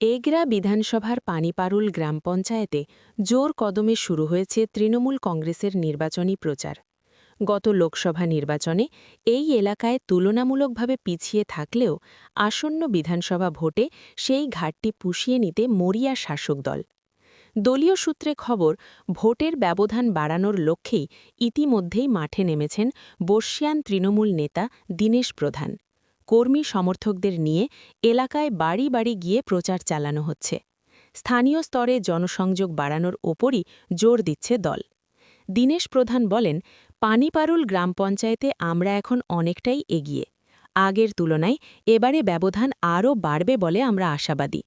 এগরা বিধানসভার পানিপারুল গ্রাম পঞ্চায়েতে জোর কদমে শুরু হয়েছে তৃণমূল কংগ্রেসের নির্বাচনী প্রচার। গত লোকসভা নির্বাচনে এই এলাকায় তুলনামূলকভাবে পিছিয়ে থাকলেও আসন্ন বিধানসভা ভোটে সেই ঘাটতি পুষিয়ে নিতে মরিয়া শাসক দল। দলীয় সূত্রে খবর, ভোটের ব্যবধান বাড়ানোর লক্ষ্যেই ইতিমধ্যেই মাঠে নেমেছেন বর্ষিয়ান তৃণমূল নেতা দীনেশ প্রধান। কর্মী সমর্থকদের নিয়ে এলাকায় বাড়ি বাড়ি গিয়ে প্রচার চালানো হচ্ছে। স্থানীয় স্তরে জনসংযোগ বাড়ানোর ওপরই জোর দিচ্ছে দল। দীনেশ প্রধান বলেন, পানিপারুল গ্রাম পঞ্চায়েতে আমরা এখন অনেকটাই এগিয়ে। আগের তুলনায় এবারে ব্যবধান আরও বাড়বে বলে আমরা আশাবাদী।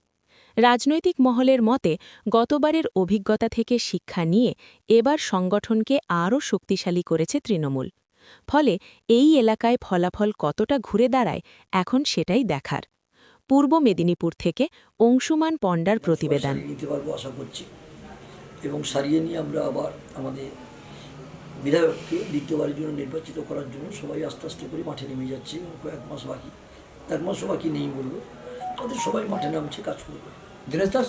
রাজনৈতিক মহলের মতে গতবারের অভিজ্ঞতা থেকে শিক্ষা নিয়ে এবার সংগঠনকে আরও শক্তিশালী করেছে তৃণমূল। ফলে এই এলাকায় ফলাফল কতটা ঘুরে দাঁড়ায় এখন সেটাই দেখার। পূর্ব মেদিনীপুর থেকে অংশুমান পণ্ডার প্রতিবেদন। আশা করছি এবং সারিয়ে নিয়ে আমরা আবার আমাদের বিধায়ককে দ্বিতীয়বারের জন্য নির্বাচিত করার জন্য সবাই আস্তে আস্তে করে মাঠে নেমে যাচ্ছে। কয়েক মাস বাকি, 1 মাসও বাকি নেই বলবো, তাদের সবাই মাঠে নামছে, কাজ করবে।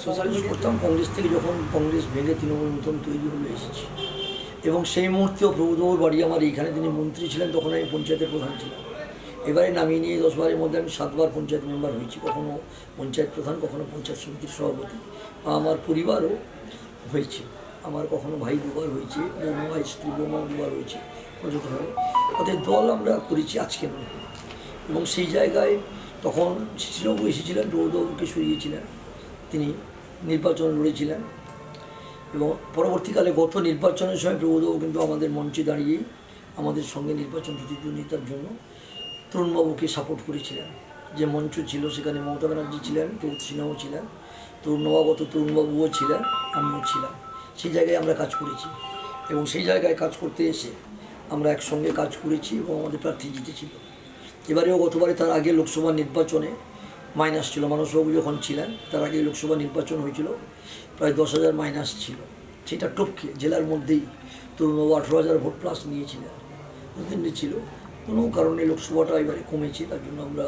সোশ্যালিস্ট করতাম কংগ্রেস থেকে, যখন কংগ্রেস ভেঙে তৃণমূল নতুন তৈরি হলে এসেছি এবং সেই মুহূর্তেও প্রভুদেবর বাড়ি আমার এইখানে, তিনি মন্ত্রী ছিলেন, তখন আমি পঞ্চায়েতের প্রধান ছিলাম। এবারে নামিয়ে নিয়ে 10 বারের মধ্যে আমি 7 বার পঞ্চায়েত মেম্বার হয়েছি, কখনো পঞ্চায়েত প্রধান, কখনো পঞ্চায়েত সমিতির সভাপতি। আমার পরিবারও হয়েছে, আমার কখনো ভাই 2 বার হয়েছে, বৌমা স্ত্রী বৌমাও 2 বার হয়েছে। ওদের দল আমরা করেছি আজকে নয়। এবং সেই জায়গায় তখন শিশিরবাবু এসেছিলেন, প্রভুদেবকে সরিয়েছিলেন, তিনি নির্বাচন লড়েছিলেন এবং পরবর্তীকালে গত নির্বাচনের সময় প্রভুদেব কিন্তু আমাদের মঞ্চে দাঁড়িয়েই আমাদের সঙ্গে নির্বাচন প্রতিদ্বন্দ্বিতার জন্য তরুণবাবুকে সাপোর্ট করেছিলেন। যে মঞ্চ ছিল সেখানে মমতা ব্যানার্জি ছিলেন, প্রভূত সিনহাও ছিলেন, তরুণবাবু তরুণবাবুও ছিলেন, আমিও ছিলাম। সেই জায়গায় আমরা কাজ করেছি এবং সেই জায়গায় কাজ করতে এসে আমরা একসঙ্গে কাজ করেছি এবং আমাদের প্রার্থী জিতেছিল। এবারেও গতবারে, তার আগে লোকসভা নির্বাচনে মাইনাস ছিল, মানসবাবু যখন ছিলেন তার আগে লোকসভা নির্বাচন হয়েছিল, প্রায় 10,000 মাইনাস ছিল। সেটা টপকে জেলার মধ্যেই তরুণবাবু 18,000 ভোট প্লাস নিয়েছিলেন, নতুনটি ছিল। কোনো কারণে লোকসভাটা এবারে কমেছে, তার জন্য আমরা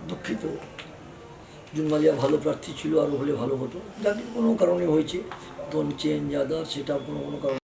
দুঃখিত। জুনমালিয়া ভালো প্রার্থী ছিল, আরও হলে ভালো হতো, যাকে কোনো কারণে হয়েছে, দল চেঞ্জ আদার, সেটা কোনো কারণে